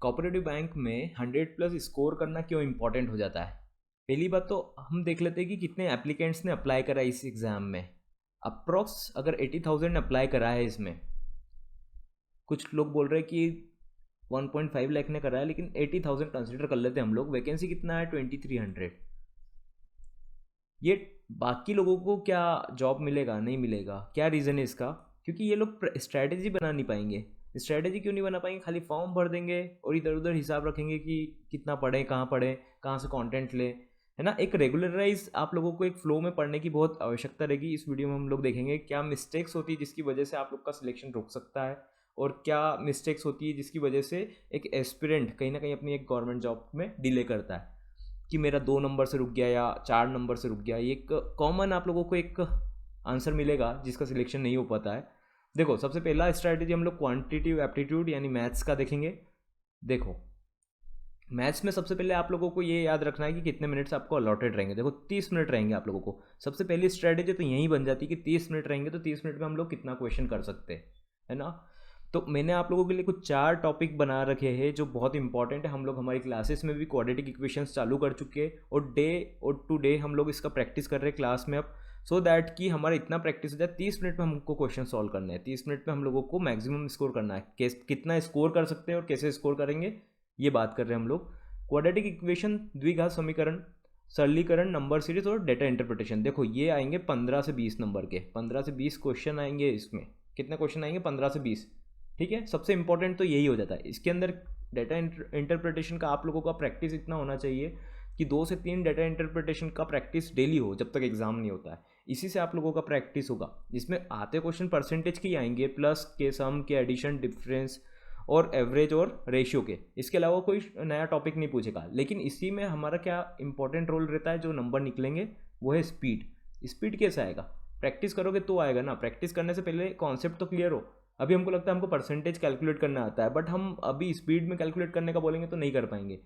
Cooperative bank में 100+ score करना क्यों इम्पोर्टेंट हो जाता है। पहली बात तो हम देख लेते हैं कि कितने एप्लीकेंट्स ने अप्लाई करा इस एग्ज़ाम में। अप्रॉक्स अगर 80,000 ने अप्लाई करा है इसमें, कुछ लोग बोल रहे हैं कि 1.5 लाख ने करा है, लेकिन 80,000 कंसिडर कर लेते हैं हम लोग। वैकेंसी कितना है 2300। ये बाकी लोगों को क्या जॉब मिलेगा नहीं मिलेगा, क्या रीज़न है इसका? क्योंकि ये लोग स्ट्रैटेजी बना नहीं पाएंगे। स्ट्रैटेजी क्यों नहीं बना पाएंगे? खाली फॉर्म भर देंगे और इधर उधर हिसाब रखेंगे कि कितना पढ़ें, कहाँ से कंटेंट लें, है ना। एक रेगुलराइज आप लोगों को एक फ्लो में पढ़ने की बहुत आवश्यकता रहेगी। इस वीडियो में हम लोग देखेंगे क्या मिस्टेक्स होती है जिसकी वजह से आप लोग का सिलेक्शन रुक सकता है, और क्या मिस्टेक्स होती है जिसकी वजह से एक एस्पिरेंट कहीं ना कहीं अपनी एक गवर्नमेंट जॉब में डिले करता है कि मेरा 2 नंबर से रुक गया या 4 नंबर से रुक गया। ये एक कॉमन आप लोगों को एक आंसर मिलेगा जिसका सिलेक्शन नहीं हो पाता है। देखो, सबसे पहला स्ट्रैटेजी हम लोग क्वांटिटेटिव एप्टीट्यूड यानी मैथ्स का देखेंगे। देखो, मैथ्स में सबसे पहले आप लोगों को ये याद रखना है कि कितने मिनट्स आपको अलॉटेड रहेंगे। देखो 30 मिनट रहेंगे आप लोगों को। सबसे पहली स्ट्रैटेजी तो यही बन जाती है कि 30 मिनट रहेंगे तो 30 मिनट में हम लोग कितना क्वेश्चन कर सकते हैं, है ना। तो मैंने आप लोगों के लिए कुछ 4 टॉपिक बना रखे हैं जो बहुत इंपॉर्टेंट है। हम लोग हमारी क्लासेस में भी क्वाड्रेटिक इक्वेशंस चालू कर चुके हैं, और टू डे हम लोग इसका प्रैक्टिस कर रहे हैं क्लास में अब, सो दैट कि हमारा इतना प्रैक्टिस हो जाए 30 मिनट में हमको क्वेश्चन सॉल्व करने हैं। 30 मिनट में हम लोगों को मैक्सिमम स्कोर करना है। कितना स्कोर कर सकते हैं और कैसे स्कोर करेंगे ये बात कर रहे हैं हम लोग। क्वाड्रेटिक इक्वेशन, द्विघात समीकरण, सरलीकरण, नंबर सीरीज और डेटा इंटरप्रिटेशन। देखो ये आएंगे 15 से 20 नंबर के, 15 से 20 क्वेश्चन आएंगे इसमें। कितने क्वेश्चन आएंगे? 15 से 20। ठीक है, सबसे इंपॉर्टेंट तो यही हो जाता है। इसके अंदर डेटा इंटरप्रिटेशन का आप लोगों का प्रैक्टिस इतना होना चाहिए कि 2 से 3 डेटा इंटरप्रिटेशन का प्रैक्टिस डेली हो जब तक एग्जाम नहीं होता है। इसी से आप लोगों का प्रैक्टिस होगा। इसमें आते क्वेश्चन परसेंटेज के ही आएंगे, प्लस के, सम के, एडिशन, डिफरेंस और एवरेज और रेशियो के। इसके अलावा कोई नया टॉपिक नहीं पूछेगा। लेकिन इसी में हमारा क्या इंपॉर्टेंट रोल रहता है, जो नंबर निकलेंगे वो है स्पीड। स्पीड कैसे आएगा? प्रैक्टिस करोगे तो आएगा ना। प्रैक्टिस करने से पहले कॉन्सेप्ट तो क्लियर हो। अभी हमको लगता है हमको परसेंटेज कैलकुलेट करना आता है, बट हम अभी स्पीड में कैलकुलेट करने का बोलेंगे तो नहीं कर पाएंगे,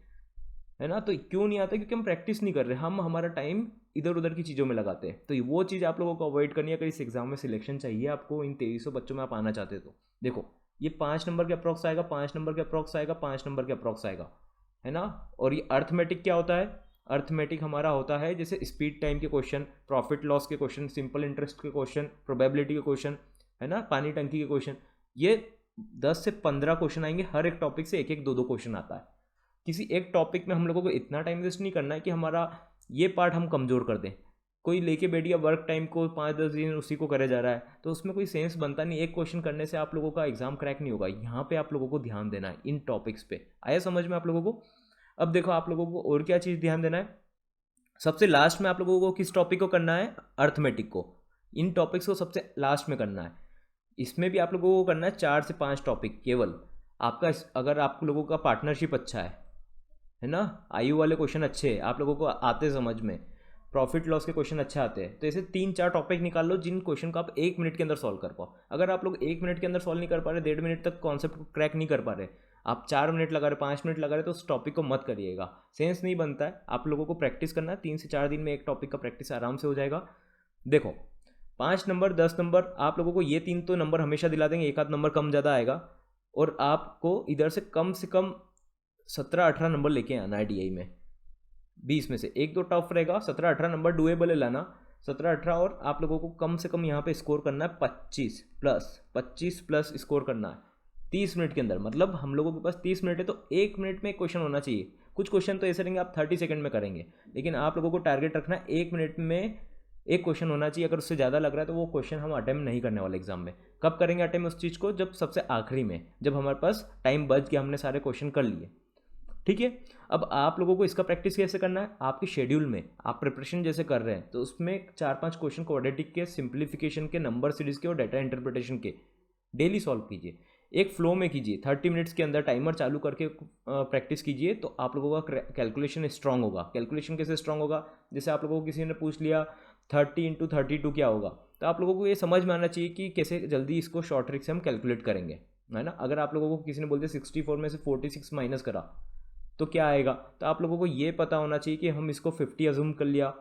है ना। तो क्यों नहीं आता? क्योंकि हम प्रैक्टिस नहीं कर रहे, हम हमारा टाइम इधर उधर की चीज़ों में लगाते हैं। तो वो चीज़ आप लोगों को अवॉइड करनी है अगर इस एग्जाम में सिलेक्शन चाहिए आपको। इन 2300 बच्चों में आप आना चाहते हो तो देखो, ये 5 नंबर के अप्रॉक्स आएगा, 5 नंबर के अप्रॉक्स आएगा, 5 नंबर के अप्रॉक्स आएगा, है ना। और ये अर्थमेटिक क्या होता है? अर्थमेटिक हमारा होता है जैसे स्पीड टाइम के क्वेश्चन, प्रॉफिट लॉस के क्वेश्चन, सिंपल इंटरेस्ट के क्वेश्चन, प्रोबेबिलिटी के क्वेश्चन, है ना, पानी टंकी के क्वेश्चन। ये 10 से 15 क्वेश्चन आएंगे। हर एक टॉपिक से एक एक 2-2 क्वेश्चन आता है। किसी एक टॉपिक में हम लोगों को इतना टाइम वेस्ट नहीं करना है कि हमारा ये पार्ट हम कमज़ोर कर दें। कोई लेके बैठ गया वर्क टाइम को 5-10 दिन उसी को करे जा रहा है, तो उसमें कोई सेंस बनता नहीं। एक क्वेश्चन करने से आप लोगों का एग्जाम क्रैक नहीं होगा। यहाँ पे आप लोगों को ध्यान देना है इन टॉपिक्स पे। आया समझ में आप लोगों को? अब देखो आप लोगों को और क्या चीज़ ध्यान देना है। सबसे लास्ट में आप लोगों को किस टॉपिक को करना है? अर्थमेटिक को। इन टॉपिक्स को सबसे लास्ट में करना है। इसमें भी आप लोगों को करना है 4 से 5 टॉपिक केवल। आपका अगर आप लोगों का पार्टनरशिप अच्छा है ना, आयु वाले क्वेश्चन अच्छे हैं, आप लोगों को आते समझ में, प्रॉफिट लॉस के क्वेश्चन अच्छे आते हैं, तो ऐसे 3-4 टॉपिक निकाल लो जिन क्वेश्चन को आप 1 मिनट के अंदर सॉल्व कर पाओ। अगर आप लोग 1 मिनट के अंदर सॉल्व नहीं कर पा रहे, 1.5 मिनट तक कॉन्सेप्ट को क्रैक नहीं कर पा रहे, आप 4 मिनट लगा रहे, 5 मिनट लगा रहे, तो उस टॉपिक को मत करिएगा। सेंस नहीं बनता है। आप लोगों को प्रैक्टिस करना है। 3 से 4 दिन में एक टॉपिक का प्रैक्टिस आराम से हो जाएगा। देखो 5 नंबर, 10 नंबर, आप लोगों को ये 3 तो नंबर हमेशा दिला देंगे, एक आध नंबर कम ज़्यादा आएगा। और आपको इधर से कम 17-18 नंबर लेके आना है DI में। 20 में से 1-2 टफ रहेगा, 17-18 नंबर डुएबल है लाना। 17-18, और आप लोगों को कम से कम यहाँ पे स्कोर करना है 25 प्लस स्कोर करना है 30 मिनट के अंदर। मतलब हम लोगों के पास 30 मिनट है, तो 1 मिनट में एक क्वेश्चन होना चाहिए। कुछ क्वेश्चन तो ऐसे रहेंगे आप 30 सेकंड में करेंगे, लेकिन आप लोगों को टारगेट रखना है 1 मिनट में एक क्वेश्चन होना चाहिए। अगर उससे ज़्यादा लग रहा है तो वो क्वेश्चन हम अटेम्प्ट नहीं करने वाले एग्जाम में। कब करेंगे अटेम्प्ट उस चीज़ को? जब सबसे आखिरी में, जब हमारे पास टाइम बच गया, हमने सारे क्वेश्चन कर लिए। ठीक है। अब आप लोगों को इसका प्रैक्टिस कैसे करना है? आपके शेड्यूल में आप प्रिपरेशन जैसे कर रहे हैं तो उसमें 4-5 क्वेश्चन क्वाड्रेटिक के, सिंप्लीफिकेशन के, नंबर सीरीज के और डेटा इंटरप्रिटेशन के डेली सॉल्व कीजिए। एक फ्लो में कीजिए। 30 मिनट्स के अंदर टाइमर चालू करके प्रैक्टिस कीजिए, तो आप लोगों का कैलकुलेशन स्ट्रांग होगा। कैलकुलेशन कैसे स्ट्रांग होगा? जैसे आप लोगों को किसी ने पूछ लिया 30 × 32 क्या होगा, तो आप लोगों को ये समझ में आना चाहिए कि कैसे जल्दी इसको शॉर्ट ट्रिक से हम कैलकुलेट करेंगे, है ना। अगर आप लोगों को किसी ने बोल दिया 64 में से 46 माइनस करा तो क्या आएगा, तो आप लोगों को ये पता होना चाहिए कि हम इसको 50 अज्यूम कर लिया,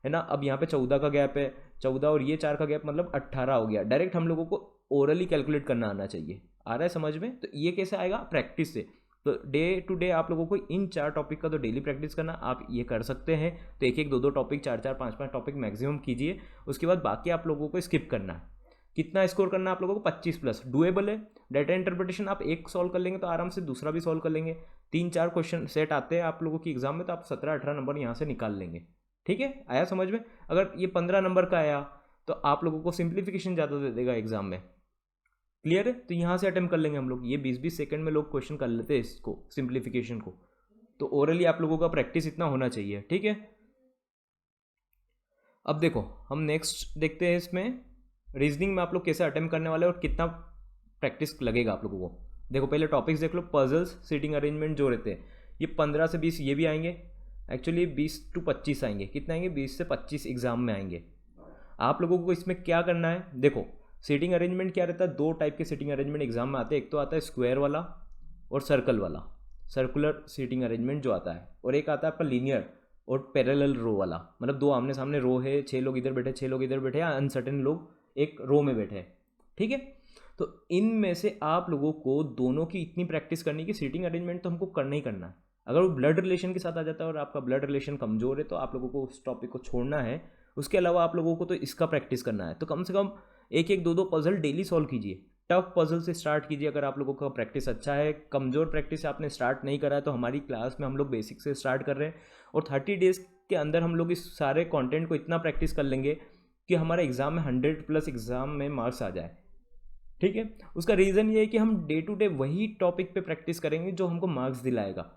है ना। अब यहाँ पे 14 का गैप है, 14 और ये 4 का गैप मतलब 18 हो गया। डायरेक्ट हम लोगों को ओरली कैलकुलेट करना आना चाहिए। आ रहा है समझ में? तो ये कैसे आएगा? प्रैक्टिस से। तो डे टू डे आप लोगों को इन 4 टॉपिक का तो डेली प्रैक्टिस करना, आप ये कर सकते हैं। तो एक एक 2 टॉपिक, 4 5 5 टॉपिक मैक्सिमम कीजिए। उसके बाद बाकी आप लोगों को स्किप करना है। कितना स्कोर करना है आप लोगों को? 25 प्लस। डुएबल है। डाटा इंटरप्रिटेशन आप एक सॉल्व कर लेंगे तो आराम से दूसरा भी सॉल्व कर लेंगे। 3-4 क्वेश्चन सेट आते हैं आप लोगों की एग्जाम में, तो आप 17-18 नंबर यहाँ से निकाल लेंगे। ठीक है, आया समझ में? अगर ये 15 नंबर का आया तो आप लोगों को सिंप्लीफिकेशन ज़्यादा दे देगा एग्जाम में। क्लियर है? तो यहाँ से अटेम्प्ट कर लेंगे हम लोग। ये 20-20 सेकंड में लोग क्वेश्चन कर लेते हैं इसको, सिंप्लीफिकेशन को। तो ओरली आप लोगों का प्रैक्टिस इतना होना चाहिए। ठीक है, अब देखो हम नेक्स्ट देखते हैं इसमें रीजनिंग में आप लोग कैसे अटेम्प्ट करने वाले हैं और कितना प्रैक्टिस लगेगा आप लोगों को। देखो पहले टॉपिक्स देख लो। पजल्स, सीटिंग अरेंजमेंट जो रहते हैं ये 15 से 20 ये भी आएंगे। एक्चुअली 20 to 25 आएंगे। कितने आएंगे? 20 से 25 एग्जाम में आएंगे। आप लोगों को इसमें क्या करना है? देखो सीटिंग अरेंजमेंट क्या रहता है, 2 टाइप के सीटिंग अरेंजमेंट एग्जाम में आते हैं। एक तो आता है स्क्वायर वाला और सर्कल वाला, सर्कुलर सीटिंग अरेंजमेंट जो आता है, और एक आता है आपका लीनियर और पैरेलल रो वाला। मतलब 2 आमने सामने रो है, 6 लोग इधर बैठे, 6 लोग इधर बैठे, या अनसर्टेन लोग एक रो में बैठे हैं। ठीक है, तो इनमें से आप लोगों को दोनों की इतनी प्रैक्टिस करनी कि सीटिंग अरेंजमेंट तो हमको करना ही करना है। अगर वो ब्लड रिलेशन के साथ आ जाता है और आपका ब्लड रिलेशन कमज़ोर है तो आप लोगों को उस टॉपिक को छोड़ना है। उसके अलावा आप लोगों को तो इसका प्रैक्टिस करना है। तो कम से कम एक एक 2 पजल डेली सॉल्व कीजिए। टफ पजल से स्टार्ट कीजिए अगर आप लोगों का प्रैक्टिस अच्छा है। कमज़ोर प्रैक्टिस आपने स्टार्ट नहीं करा है तो हमारी क्लास में हम लोग बेसिक से स्टार्ट कर रहे हैं, और 30 डेज़ के अंदर हम लोग इस सारे कंटेंट को इतना प्रैक्टिस कर लेंगे कि हमारे एग्ज़ाम में 100+ एग्ज़ाम में मार्क्स आ जाए। ठीक है, उसका रीज़न ये है कि हम डे टू डे वही टॉपिक पे प्रैक्टिस करेंगे जो हमको मार्क्स दिलाएगा।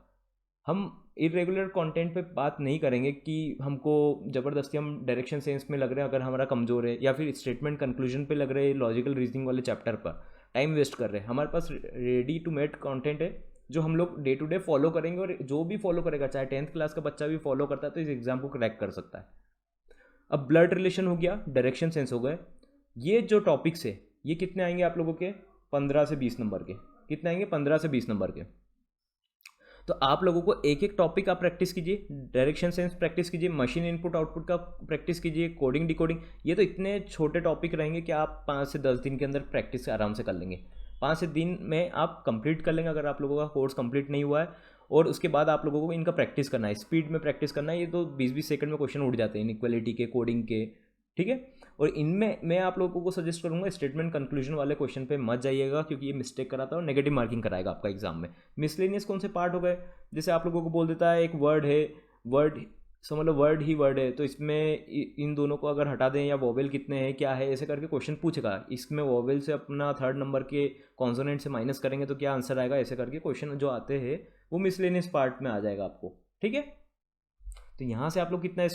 हम इरेगुलर कंटेंट पे बात नहीं करेंगे कि हमको ज़बरदस्ती हम डायरेक्शन सेंस में लग रहे हैं अगर हमारा कमज़ोर है, या फिर स्टेटमेंट कंक्लूजन पे लग रहे हैं लॉजिकल रीजनिंग वाले चैप्टर पर टाइम वेस्ट कर रहे हैं। हमारे पास रेडी टू मेड कंटेंट है जो हम लोग डे टू डे फॉलो करेंगे, और जो भी फॉलो करेगा, चाहे 10th क्लास का बच्चा भी फॉलो करता है तो इस एग्ज़ाम को क्रैक कर सकता है। अब ब्लड रिलेशन हो गया, डायरेक्शन सेंस हो गए। ये जो टॉपिक्स है ये कितने आएंगे आप लोगों के? 15 से 20 नंबर के। कितने आएंगे? 15 से 20 नंबर के। तो आप लोगों को एक एक टॉपिक आप प्रैक्टिस कीजिए। डायरेक्शन सेंस प्रैक्टिस कीजिए, मशीन इनपुट आउटपुट का प्रैक्टिस कीजिए, कोडिंग डिकोडिंग। ये तो इतने छोटे टॉपिक रहेंगे कि आप 5 से 10 दिन के अंदर प्रैक्टिस आराम से कर लेंगे। 5 से दिन में आप कंप्लीट कर लेंगे अगर आप लोगों का कोर्स कंप्लीट नहीं हुआ है। और उसके बाद आप लोगों को इनका प्रैक्टिस करना है, स्पीड में प्रैक्टिस करना है। ये तो 20-20 सेकंड में क्वेश्चन उठ जाते हैं इनइक्वालिटी के, कोडिंग के। ठीक है, और इनमें मैं आप लोगों को सजेस्ट करूंगा स्टेटमेंट कंक्लूजन वाले क्वेश्चन पे मत जाइएगा, क्योंकि ये मिस्टेक कराता है और नेगेटिव मार्किंग कराएगा आपका एग्जाम में। मिसलेनियस कौन से पार्ट हो गए? जैसे आप लोगों को बोल देता है एक वर्ड है, वर्ड समझ लो वर्ड ही वर्ड है, तो इसमें इन दोनों को अगर हटा दें, या वोवेल कितने हैं क्या है, ऐसे करके क्वेश्चन पूछेगा। इसमें वोवेल से अपना 3rd नंबर के कॉन्सोनेंट से माइनस करेंगे तो क्या आंसर आएगा, ऐसे करके क्वेश्चन जो आते हैं वो मिसलेनियस पार्ट में आ जाएगा आपको। ठीक है, तो यहाँ से आप लोग कितना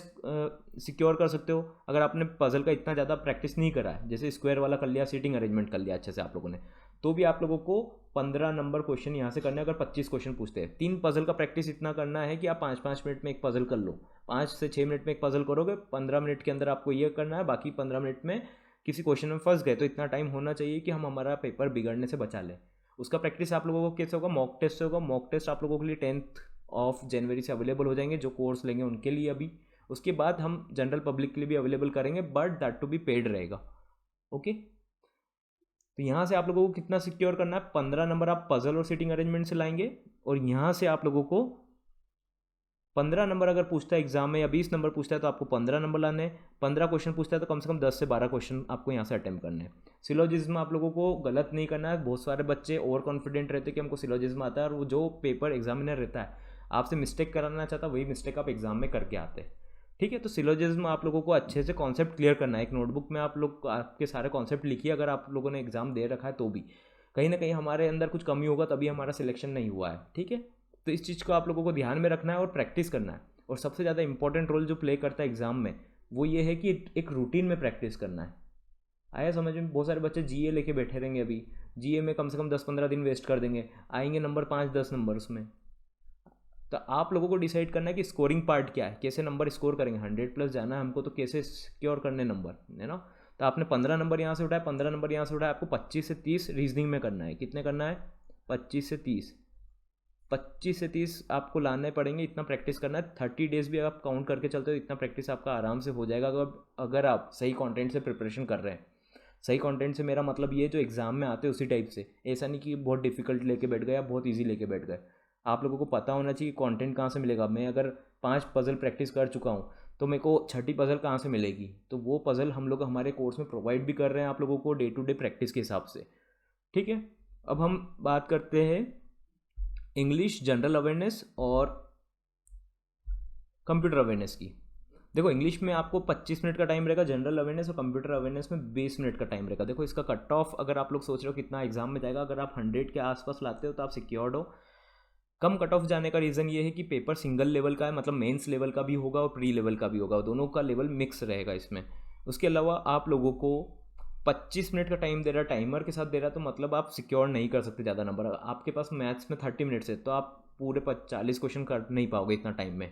सिक्योर कर सकते हो? अगर आपने पजल का इतना ज़्यादा प्रैक्टिस नहीं करा है, जैसे स्क्वायर वाला कर लिया, सीटिंग अरेंजमेंट कर लिया अच्छे से आप लोगों ने, तो भी आप लोगों को 15 नंबर क्वेश्चन यहाँ से करना है। अगर 25 क्वेश्चन पूछते हैं, 3 पजल का प्रैक्टिस इतना करना है कि आप 5-5 मिनट में एक पजल कर लो। 5 से 6 मिनट में एक पजल करोगे, 15 मिनट के अंदर आपको ये करना है। बाकी 15 मिनट में किसी क्वेश्चन में फंस गए तो इतना टाइम होना चाहिए कि हम हमारा पेपर बिगड़ने से बचा लें। उसका प्रैक्टिस आप लोगों को कैसे होगा? मॉक टेस्ट से होगा। मॉक टेस्ट आप लोगों के लिए 10th ऑफ जनवरी से अवेलेबल हो जाएंगे, जो कोर्स लेंगे उनके लिए अभी। उसके बाद हम जनरल पब्लिक के लिए भी अवेलेबल करेंगे, but that to be paid रहेगा। ओके, तो यहाँ से आप लोगों को कितना सिक्योर करना है? 15 नंबर आप पजल और सीटिंग अरेंजमेंट से लाएंगे, और यहाँ से आप लोगों को 15 नंबर अगर पूछता है एग्जाम में, या 20 नंबर पूछता है तो आपको 15 नंबर लाने हैं। 15 क्वेश्चन पूछता है तो कम से कम 10 से 12 क्वेश्चन आपको यहाँ से अटेम्प्ट करने हैं। सिलोजिज्म आप लोगों को गलत नहीं करना है। बहुत सारे बच्चे ओवर कॉन्फिडेंट रहते हैं कि हमको सिलोजिज्म आता है, और वो जो पेपर एग्जामिनर रहता है आपसे मिस्टेक कराना चाहता है, वही मिस्टेक आप एग्जाम में करके आते हैं। ठीक है, तो सिलोजिज्म आप लोगों को अच्छे से कॉन्सेप्ट क्लियर करना है। एक नोटबुक में आप लोग आपके सारे कॉन्सेप्ट लिखिए। अगर आप लोगों ने एग्जाम दे रखा है तो भी कहीं ना कहीं हमारे अंदर कुछ कमी होगा, तभी हमारा सिलेक्शन नहीं हुआ है। ठीक है, तो इस चीज़ को आप लोगों को ध्यान में रखना है और प्रैक्टिस करना है। और सबसे ज़्यादा इंपॉर्टेंट रोल जो प्ले करता है एग्जाम में, वो ये है कि एक रूटीन में प्रैक्टिस करना है। आया समझ में? बहुत सारे बच्चे जीए लेके बैठे रहेंगे, अभी जीए में कम से कम 10-15 दिन वेस्ट कर देंगे, आएंगे नंबर 5-10 नंबर उसमें। तो आप लोगों को डिसाइड करना है कि स्कोरिंग पार्ट क्या है, कैसे नंबर स्कोर करेंगे। 100+ जाना है हमको, तो कैसे सिक्योर करने नंबर, है ना? तो आपने 15 नंबर यहाँ से उठाया, 15 नंबर यहाँ से उठाया, आपको 25 से 30 रीजनिंग में करना है। कितने करना है? 25 से 30। 25 से 30 आपको लाने पड़ेंगे, इतना प्रैक्टिस करना है। 30 डेज भी आप काउंट करके चलते हो, इतना प्रैक्टिस आपका आराम से हो जाएगा अगर आप सही कंटेंट से प्रिपरेशन कर रहे हैं। सही कंटेंट से मेरा मतलब ये जो एग्जाम में आते हैं उसी टाइप से, ऐसा नहीं कि बहुत डिफिकल्ट लेके बैठ गए या बहुत ईजी लेके बैठ गए। आप लोगों को पता होना चाहिए कंटेंट कहाँ से मिलेगा। मैं अगर 5 पज़ल प्रैक्टिस कर चुका हूँ तो मेरे को छठी पज़ल कहाँ से मिलेगी, तो वो पज़ल हम लोग हमारे कोर्स में प्रोवाइड भी कर रहे हैं आप लोगों को डे टू डे प्रैक्टिस के हिसाब से। ठीक है, अब हम बात करते हैं इंग्लिश जनरल अवेयरनेस और कंप्यूटर अवेयरनेस की। देखो इंग्लिश में आपको 25 मिनट का टाइम रहेगा, जनरल अवेयरनेस और कंप्यूटर अवेयरनेस में 20 मिनट का टाइम रहेगा। देखो इसका कट ऑफ अगर आप लोग सोच रहे हो कितना एग्जाम में जाएगा, अगर आप 100 के आसपास लाते हो तो आप सिक्योर्ड हो। कम कट ऑफ जाने का रीज़न ये है कि पेपर सिंगल लेवल का है, मतलब मेंस लेवल का भी होगा और प्री लेवल का भी होगा, दोनों का लेवल मिक्स रहेगा इसमें। उसके अलावा आप लोगों को 25 मिनट का टाइम दे रहा है, टाइमर के साथ दे रहा है, तो मतलब आप सिक्योर नहीं कर सकते ज़्यादा नंबर। आपके पास मैथ्स में 30 मिनट्स है तो आप पूरे 40 क्वेश्चन कर नहीं पाओगे इतना टाइम में,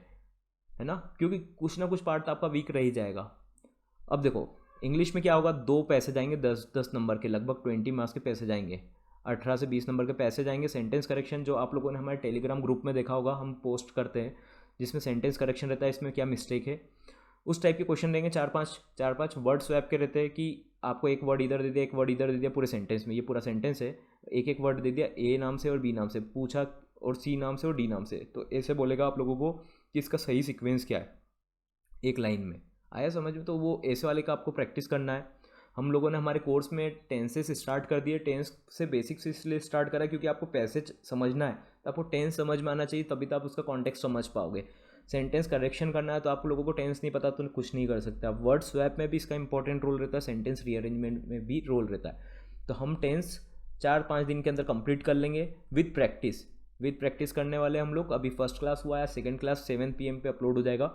है ना, क्योंकि कुछ ना कुछ पार्ट आपका वीक रह ही जाएगा। अब देखो इंग्लिश में क्या होगा, 2 पैसे जाएंगे 10-10 नंबर के, लगभग 20 मार्क्स के पैसे जाएंगे, 18 से 20 नंबर के पैसे जाएंगे। सेंटेंस करेक्शन जो आप लोगों ने हमारे टेलीग्राम ग्रुप में देखा होगा, हम पोस्ट करते हैं, जिसमें सेंटेंस करेक्शन रहता है, इसमें क्या मिस्टेक है, उस टाइप के क्वेश्चन रहेंगे। 4-5 वर्ड स्वैप के रहते हैं कि आपको एक वर्ड इधर दे दिया, एक वर्ड इधर दे दिया पूरे सेंटेंस में, ये पूरा सेंटेंस है, एक एक वर्ड दे दिया ए नाम से और बी नाम से, पूछा और सी नाम से और डी नाम से, तो ऐसे बोलेगा आप लोगों को कि इसका सही सीक्वेंस क्या है एक लाइन में। आया समझ में? तो वो ऐसे वाले का आपको प्रैक्टिस करना है। हम लोगों ने हमारे कोर्स में टेंसेस स्टार्ट कर दिए। टेंस से बेसिक्स इसलिए स्टार्ट करा क्योंकि आपको पैसेज समझना है, तो आपको टेंस समझ में आना चाहिए, तभी तो आप उसका कॉन्टेक्स्ट समझ पाओगे। सेंटेंस करेक्शन करना है तो आप लोगों को टेंस नहीं पता तो कुछ नहीं कर सकते आप। वर्ड स्वैप में भी इसका इंपॉर्टेंट रोल रहता है, सेंटेंस रीअरेंजमेंट में भी रोल रहता है। तो हम टेंस 4-5 दिन के अंदर कंप्लीट कर लेंगे विद प्रैक्टिस। विद प्रैक्टिस करने वाले हम लोग। अभी फर्स्ट क्लास हुआ है, सेकेंड क्लास 7 PM पे अपलोड हो जाएगा।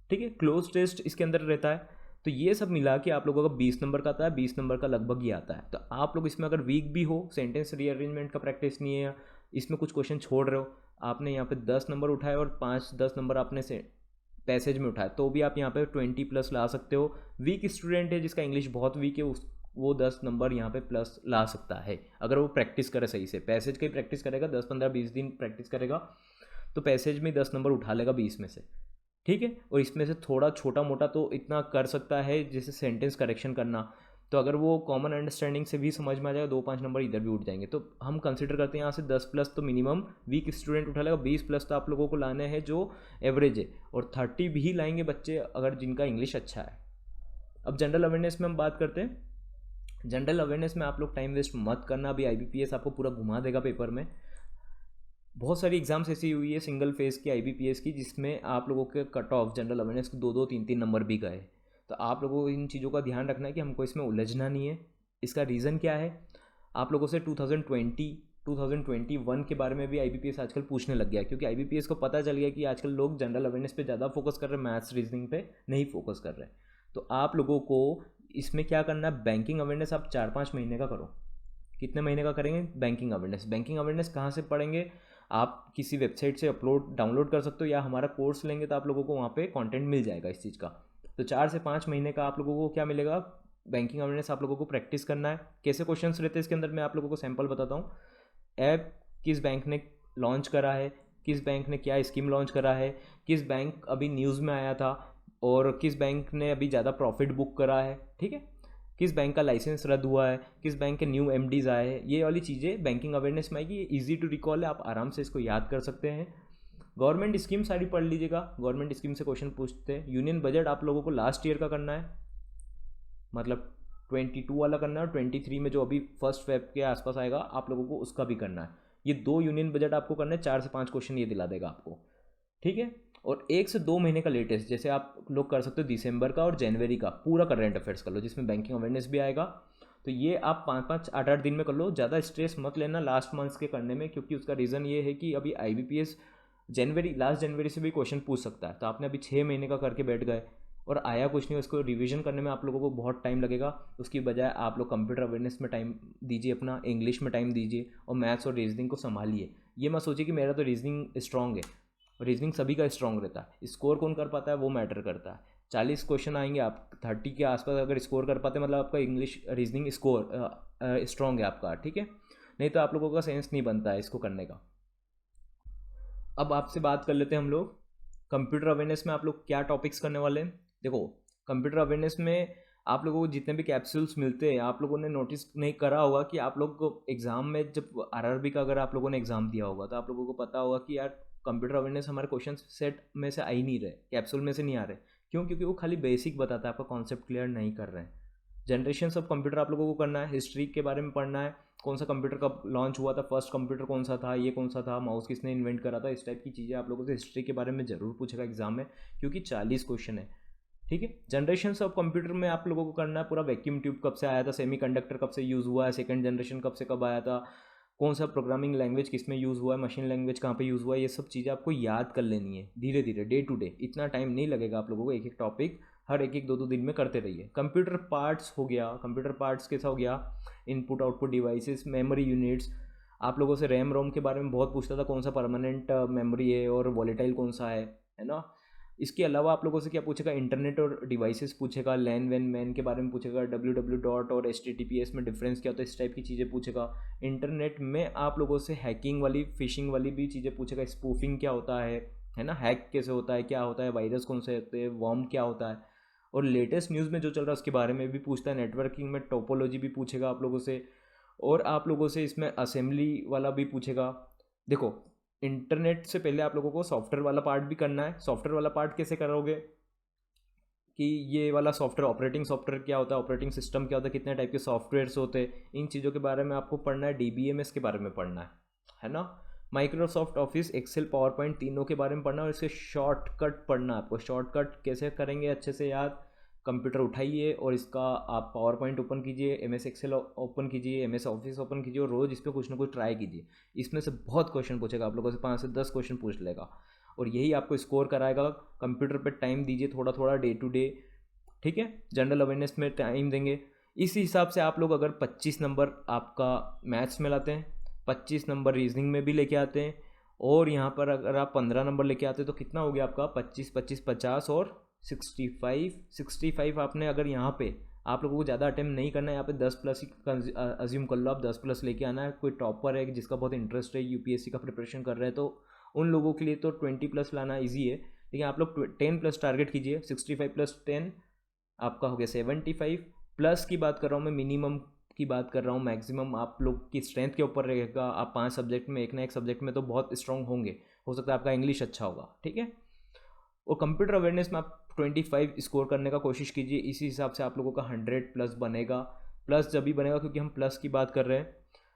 ठीक है, क्लोज टेस्ट इसके अंदर रहता है। तो ये सब मिला के आप लोगों का 20 नंबर का आता है, 20 नंबर का लगभग ये आता है। तो आप लोग इसमें अगर वीक भी हो, सेंटेंस रीअरेंजमेंट का प्रैक्टिस नहीं है या इसमें कुछ क्वेश्चन छोड़ रहे हो, आपने यहाँ पे 10 नंबर उठाए और 5-10 नंबर आपने से पैसेज में उठाए, तो भी आप यहाँ पे 20+ ला सकते हो। वीक स्टूडेंट है जिसका इंग्लिश बहुत वीक है, उस वो 10 नंबर यहाँ पे प्लस ला सकता है अगर वो प्रैक्टिस करे सही से। पैसेज की प्रैक्टिस करेगा, 10-15-20 दिन प्रैक्टिस करेगा तो पैसेज में 10 नंबर उठा लेगा 20 में से। ठीक है, और इसमें से थोड़ा छोटा मोटा तो इतना कर सकता है जैसे सेंटेंस करेक्शन करना, तो अगर वो कॉमन अंडरस्टैंडिंग से भी समझ में आ जाएगा 2-5 नंबर इधर भी उठ जाएंगे। तो हम कंसिडर करते हैं यहाँ से 10+ तो मिनिमम वीक स्टूडेंट उठा लेगा, 20+ तो आप लोगों को लाने हैं जो एवरेज है, और 30 भी लाएंगे बच्चे अगर जिनका इंग्लिश अच्छा है। अब जनरल अवेयरनेस में हम बात करते हैं। जनरल अवेयरनेस में आप लोग टाइम वेस्ट मत करना, अभी IBPS आपको पूरा घुमा देगा पेपर में। बहुत सारी एग्जाम्स ऐसी हुई है सिंगल फेज की IBPS की जिसमें आप लोगों के कट ऑफ जनरल अवेयरनेस के 2-2, 3-3 नंबर भी गए। तो आप लोगों को इन चीज़ों का ध्यान रखना है कि हमको इसमें उलझना नहीं है। इसका रीज़न क्या है, आप लोगों से 2020-2021 के बारे में भी IBPS आजकल पूछने लग गया है, क्योंकि IBPS को पता चल गया कि आजकल लोग जनरल अवेयरनेस पे ज़्यादा फोकस कर रहे हैं, मैथ्स रीजनिंग पे नहीं फोकस कर रहे हैं। तो आप लोगों को इसमें क्या करना है, बैंकिंग अवेयरनेस आप 4-5 महीने का करो। कितने महीने का करेंगे बैंकिंग अवेयरनेस? बैंकिंग अवेयरनेस कहाँ से पढ़ेंगे, आप किसी वेबसाइट से डाउनलोड कर सकते हो, या हमारा कोर्स लेंगे तो आप लोगों को वहाँ पे कंटेंट मिल जाएगा इस चीज़ का। तो 4 से 5 महीने का आप लोगों को क्या मिलेगा, बैंकिंग अवेयरनेस आप लोगों को प्रैक्टिस करना है। कैसे क्वेश्चंस रहते हैं इसके अंदर मैं आप लोगों को सैंपल बताता हूँ। ऐप किस बैंक ने लॉन्च करा है, किस बैंक ने क्या स्कीम लॉन्च करा है, किस बैंक अभी न्यूज़ में आया था, और किस बैंक ने अभी ज़्यादा प्रॉफिट बुक करा है, ठीक है, किस बैंक का लाइसेंस रद्द हुआ है, किस बैंक के न्यू MDs आए हैं, ये वाली चीज़ें बैंकिंग अवेयरनेस में आएगी। ये ईजी टू रिकॉल है, आप आराम से इसको याद कर सकते हैं। गवर्नमेंट स्कीम सारी पढ़ लीजिएगा, गवर्नमेंट स्कीम से क्वेश्चन पूछते हैं। यूनियन बजट आप लोगों को लास्ट ईयर का करना है, मतलब 22 वाला करना है, और 23 में जो अभी 1 फेब के आसपास आएगा आप लोगों को उसका भी करना है। ये 2 यूनियन बजट आपको करना है, 4 से 5 क्वेश्चन ये दिला देगा आपको, ठीक है। और 1 से 2 महीने का लेटेस्ट, जैसे आप लोग कर सकते हो दिसंबर का और जनवरी का पूरा करंट अफेयर्स कर लो, जिसमें बैंकिंग अवेयरनेस भी आएगा। तो ये आप 5-5, 8-8 दिन में कर लो। ज़्यादा स्ट्रेस मत लेना लास्ट मंथ्स के करने में, क्योंकि उसका रीज़न ये है कि अभी IBPS लास्ट जनवरी से भी क्वेश्चन पूछ सकता है। तो आपने अभी 6 महीने का करके बैठ गए और आया कुछ नहीं, उसको रिवीजन करने में आप लोगों को बहुत टाइम लगेगा। उसकी बजाय आप लोग कंप्यूटर अवेयरनेस में टाइम दीजिए, अपना इंग्लिश में टाइम दीजिए, और मैथ्स और रीजनिंग को संभालिए। ये मत सोचिए कि मेरा तो रीजनिंग स्ट्रॉन्ग है, रीजनिंग सभी का स्ट्रॉन्ग रहता है। स्कोर कौन कर पाता है वो मैटर करता है। 40 क्वेश्चन आएंगे, आप 30 के आसपास अगर स्कोर कर पाते हैं, मतलब आपका इंग्लिश रीजनिंग स्कोर स्ट्रॉन्ग है आपका, ठीक है। नहीं तो आप लोगों का सेंस नहीं बनता है इसको करने का। अब आपसे बात कर लेते हैं हम लोग कंप्यूटर अवेयरनेस में आप लोग क्या टॉपिक्स करने वाले हैं। देखो कंप्यूटर अवेयरनेस में आप लोगों को जितने भी कैप्सूल्स मिलते हैं, आप लोगों ने नोटिस नहीं करा होगा कि आप लोग को एग्ज़ाम में जब आरआरबी का अगर आप लोगों ने एग्ज़ाम दिया होगा तो आप लोगों को पता होगा कि यार कंप्यूटर अवेयरनेस हमारे क्वेश्चन सेट में से आ ही नहीं रहे, कैप्सूल में से नहीं आ रहे। क्यों? क्योंकि वो खाली बेसिक बताता है, आपका कॉन्सेप्ट क्लियर नहीं कर रहे हैं। जनरेशन ऑफ कंप्यूटर आप लोगों को करना है, हिस्ट्री के बारे में पढ़ना है, कौन सा कंप्यूटर कब लॉन्च हुआ था, फर्स्ट कंप्यूटर कौन सा था, ये कौन सा था, माउस किसने इन्वेंट करा था, इस टाइप की चीज़ें आप लोगों से हिस्ट्री के बारे में ज़रूर पूछेगा एग्जाम में, क्योंकि 40 क्वेश्चन है। ठीक है। जनरेशन ऑफ कंप्यूटर में आप लोगों को करना है पूरा वैक्यूम ट्यूब कब से आया था, सेमीकंडक्टर कब से यूज़ हुआ है, सेकंड जनरेशन कब से कब आया था, कौन सा प्रोग्रामिंग लैंग्वेज किस में यूज़ हुआ है, मशीन लैंग्वेज कहाँ पे यूज़ हुआ है, ये सब चीज़ें आपको याद कर लेनी है धीरे धीरे, डे टू डे। इतना टाइम नहीं लगेगा आप लोगों को, एक एक टॉपिक हर एक एक दो दो दिन में करते रहिए। कंप्यूटर पार्ट्स हो गया, कंप्यूटर पार्ट्स कैसा हो गया, input output devices, memory units. आप लोगों से रैम रोम के बारे में बहुत पूछता था, कौन सा परमानेंट मेमोरी है और वॉलेटाइल कौन सा है ना। इसके अलावा आप लोगों से क्या पूछेगा, इंटरनेट और डिवाइसेस पूछेगा, लैन वैन मैन के बारे में पूछेगा, www और HTTPS में डिफरेंस क्या होता है, इस टाइप की चीज़ें पूछेगा। इंटरनेट में आप लोगों से हैकिंग वाली, फिशिंग वाली भी चीज़ें पूछेगा, स्पूफिंग क्या होता है ना, हैक कैसे होता है, क्या होता है, वायरस कौन से होते हैं, वॉर्म क्या होता है, और लेटेस्ट न्यूज़ में जो चल रहा है उसके बारे में भी पूछता है। नेटवर्किंग में टोपोलॉजी भी पूछेगा आप लोगों से, और आप लोगों से इसमें असेंबली वाला भी पूछेगा। देखो, इंटरनेट से पहले आप लोगों को सॉफ्टवेयर वाला पार्ट भी करना है। सॉफ्टवेयर वाला पार्ट कैसे करोगे कि ये वाला सॉफ्टवेयर, ऑपरेटिंग सॉफ्टवेयर क्या होता है, ऑपरेटिंग सिस्टम क्या होता है, कितने टाइप के सॉफ्टवेयर्स होते हैं, इन चीज़ों के बारे में आपको पढ़ना है। DBMS के बारे में पढ़ना है ना। Microsoft Office, Excel, PowerPoint, तीनों के बारे में पढ़ना है, और इसके शॉर्टकट पढ़ना है आपको। शॉर्टकट कैसे करेंगे अच्छे से याद, कंप्यूटर उठाइए और इसका आप पावर पॉइंट ओपन कीजिए, MS एक्सेल ओपन कीजिए, MS ऑफिस ओपन कीजिए, और रोज़ इस पर कुछ ना कुछ ट्राई कीजिए। इसमें से बहुत क्वेश्चन पूछेगा आप लोगों से, 5 से 10 क्वेश्चन पूछ लेगा, और यही आपको स्कोर कराएगा। कंप्यूटर पर टाइम दीजिए थोड़ा थोड़ा, डे टू डे। ठीक है। जनरल अवेयरनेस में टाइम देंगे। इस हिसाब से आप लोग अगर 25 नंबर आपका मैथ्स में लाते हैं, 25 नंबर रीजनिंग में भी लेके आते हैं, और यहाँ पर अगर आप 15 नंबर लेके आते हैं तो कितना हो गया आपका, 25 25 50 और 65 आपने अगर यहाँ पे, आप लोगों को ज़्यादा अटेम्प्ट नहीं करना है, यहाँ पे 10 प्लस ही अज्यूम कर लो, आप 10 प्लस लेके आना है। कोई टॉपर है जिसका बहुत इंटरेस्ट है, UPSC का प्रिपरेशन कर रहे हैं, तो उन लोगों के लिए तो 20 प्लस लाना ईजी है, लेकिन आप लोग 10 प्लस टारगेट कीजिए। 65 प्लस 10 आपका हो गया 75। प्लस की बात कर रहा हूँ मैं, मिनिमम की बात कर रहा हूँ, मैक्सिमम आप लोग की स्ट्रेंथ के ऊपर रहेगा। आप 5 सब्जेक्ट में, एक ना एक सब्जेक्ट में तो बहुत स्ट्रांग होंगे, हो सकता है आपका इंग्लिश अच्छा होगा। ठीक है। और कंप्यूटर अवेयरनेस में आप 25 स्कोर करने का कोशिश कीजिए, इसी हिसाब से आप लोगों का 100 प्लस बनेगा। प्लस जब भी बनेगा क्योंकि हम प्लस की बात कर रहे हैं।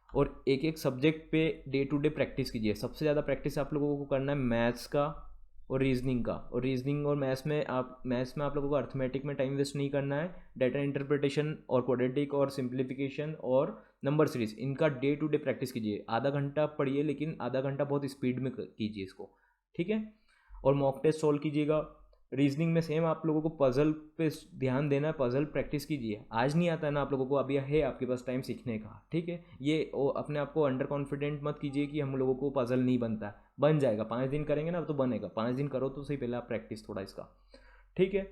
और एक एक सब्जेक्ट पे डे टू डे प्रैक्टिस कीजिए। सबसे ज़्यादा प्रैक्टिस आप लोगों को करना है मैथ्स का और रीजनिंग का। और रीजनिंग और मैथ्स में आप लोगों को अर्थमेटिक में टाइम वेस्ट नहीं करना है। डाटा इंटरप्रिटेशन और क्वाड्रेटिक और सिंप्लीफिकेशन और नंबर सीरीज, इनका डे टू डे प्रैक्टिस कीजिए। आधा घंटा पढ़िए, लेकिन आधा घंटा बहुत स्पीड में कीजिए इसको। ठीक है। और मॉक टेस्ट सॉल्व कीजिएगा। रीजनिंग में सेम आप लोगों को पजल पे ध्यान देना है, पजल प्रैक्टिस कीजिए। आज नहीं आता है ना आप लोगों को, अभी है आपके पास टाइम सीखने का। ठीक है। ये अपने आप को अंडर कॉन्फिडेंट मत कीजिए कि हम लोगों को पजल नहीं बनता है, बन जाएगा। 5 दिन करेंगे ना तो बनेगा, 5 दिन करो तो सही, पहले आप प्रैक्टिस थोड़ा इसका। ठीक है।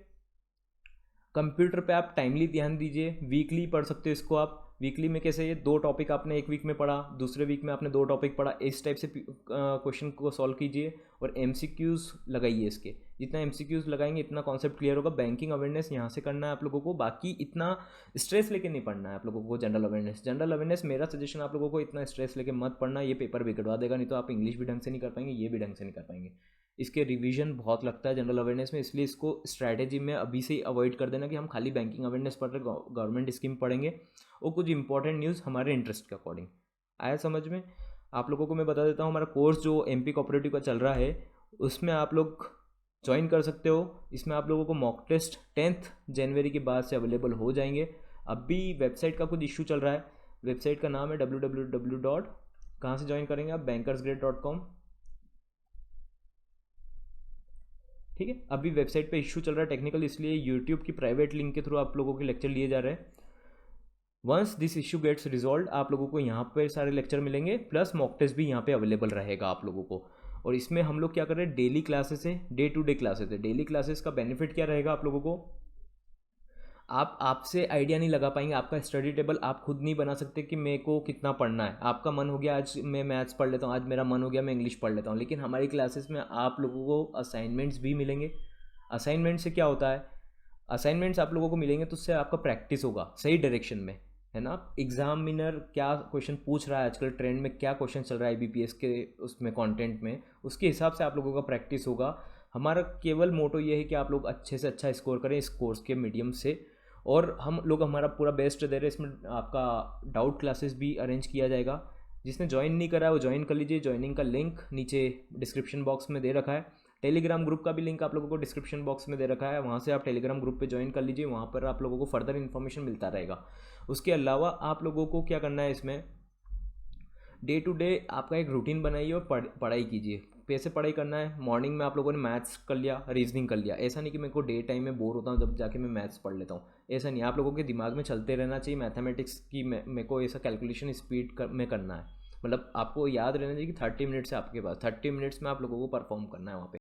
कंप्यूटर पे आप टाइमली ध्यान दीजिए, वीकली पढ़ सकते हो इसको आप। वीकली में कैसे, ये 2 टॉपिक आपने एक वीक में पढ़ा, दूसरे वीक में आपने 2 टॉपिक पढ़ा, इस टाइप से क्वेश्चन को सॉल्व कीजिए। और MCQs लगाइए इसके, जितना MCQs लगाएंगे इतना कॉन्सेप्ट क्लियर होगा। बैंकिंग अवेयरनेस यहाँ से करना है आप लोगों को, बाकी इतना स्ट्रेस लेके नहीं पढ़ना है आप लोगों को। जनरल अवेयरनेस मेरा सजेशन, आप लोगों को इतना स्ट्रेस लेके मत पढ़ना, ये पेपर बिगड़वा देगा। नहीं तो आप इंग्लिश भी ढंग से नहीं कर पाएंगे, ये भी ढंग से नहीं कर पाएंगे। इसके रिवीजन बहुत लगता है जनरल अवेयरनेस में, इसलिए इसको स्ट्रैटेजी में अभी से ही अवॉइड कर देना कि हम खाली बैंकिंग अवेयरनेस पढ़ रहे, गवर्नमेंट स्कीम पढ़ेंगे और कुछ इंपॉर्टेंट न्यूज़ हमारे इंटरेस्ट के अकॉर्डिंग। आया समझ में? आप लोगों को मैं बता देता हूँ, हमारा कोर्स जो MP कोऑपरेटिव का चल रहा है उसमें आप लोग ज्वाइन कर सकते हो। इसमें आप लोगों को मॉक टेस्ट 10 जनवरी के बाद से अवेलेबल हो जाएंगे। अभी वेबसाइट का कुछ इशू चल रहा है। वेबसाइट का नाम है www. कहाँ से ज्वाइन करेंगे आप, bankersgrade.com। ठीक है। अभी वेबसाइट पे इशू चल रहा है टेक्निकल, इसलिए यूट्यूब की प्राइवेट लिंक के थ्रू आप लोगों के लेक्चर लिए जा रहे हैं। Once this issue gets resolve, आप लोगों को यहाँ पे सारे लेक्चर मिलेंगे, प्लस मॉक टेस्ट भी यहाँ पे अवेलेबल रहेगा आप लोगों को। और इसमें हम लोग क्या कर रहे हैं, डेली क्लासेस है, डे टू डे क्लासेस है। डेली क्लासेस का बेनिफिट क्या रहेगा आप लोगों को, आप आपसे आइडिया नहीं लगा पाएंगे। आपका स्टडी टेबल आप खुद नहीं बना सकते कि मेरे को कितना पढ़ना है। आपका मन हो गया आज मैं मैथ्स पढ़ लेता हूँ, आज मेरा मन हो गया मैं इंग्लिश पढ़ लेता हूँ। लेकिन हमारी क्लासेस में आप लोगों को असाइनमेंट्स भी मिलेंगे। असाइनमेंट से क्या होता है, असाइनमेंट्स आप लोगों को मिलेंगे तो उससे आपका प्रैक्टिस होगा सही डायरेक्शन में, है ना। एग्जामिनर क्या क्वेश्चन पूछ रहा है, आजकल ट्रेंड में क्या क्वेश्चन चल रहा है IBPS के उसमें कंटेंट में, उसके हिसाब से आप लोगों का प्रैक्टिस होगा। हमारा केवल मोटो ये है कि आप लोग अच्छे से अच्छा स्कोर करें इस कोर्स के मीडियम से, और हम लोग हमारा पूरा बेस्ट दे रहे हैं। इसमें आपका डाउट क्लासेस भी अरेंज किया जाएगा। जिसने ज्वाइन नहीं करा है वो ज्वाइन कर लीजिए, ज्वाइनिंग का लिंक नीचे डिस्क्रिप्शन बॉक्स में दे रखा है। टेलीग्राम ग्रुप का भी लिंक आप लोगों को डिस्क्रिप्शन बॉक्स में दे रखा है, वहाँ से आप टेलीग्राम ग्रुप पे ज्वाइन कर लीजिए, वहाँ पर आप लोगों को फर्दर इन्फॉर्मेशन मिलता रहेगा। उसके अलावा आप लोगों को क्या करना है, इसमें डे टू डे आपका एक रूटीन बनाइए और पढ़ाई कीजिए। कैसे पढ़ाई करना है, मॉर्निंग में आप लोगों ने मैथ्स कर लिया, रीजनिंग कर लिया। ऐसा नहीं कि मेरे को डे टाइम में बोर होता हूँ जब जाके मैं मैथ्स पढ़ लेता हूँ, ऐसा नहीं। आप लोगों के दिमाग में चलते रहना चाहिए मैथमेटिक्स की, मेरे को ऐसा कैलकुलेशन स्पीड में करना है। मतलब आपको याद रहना चाहिए कि 30 मिनट्स है आपके पास, 30 मिनट्स में आप लोगों को परफॉर्म करना है वहाँ पे।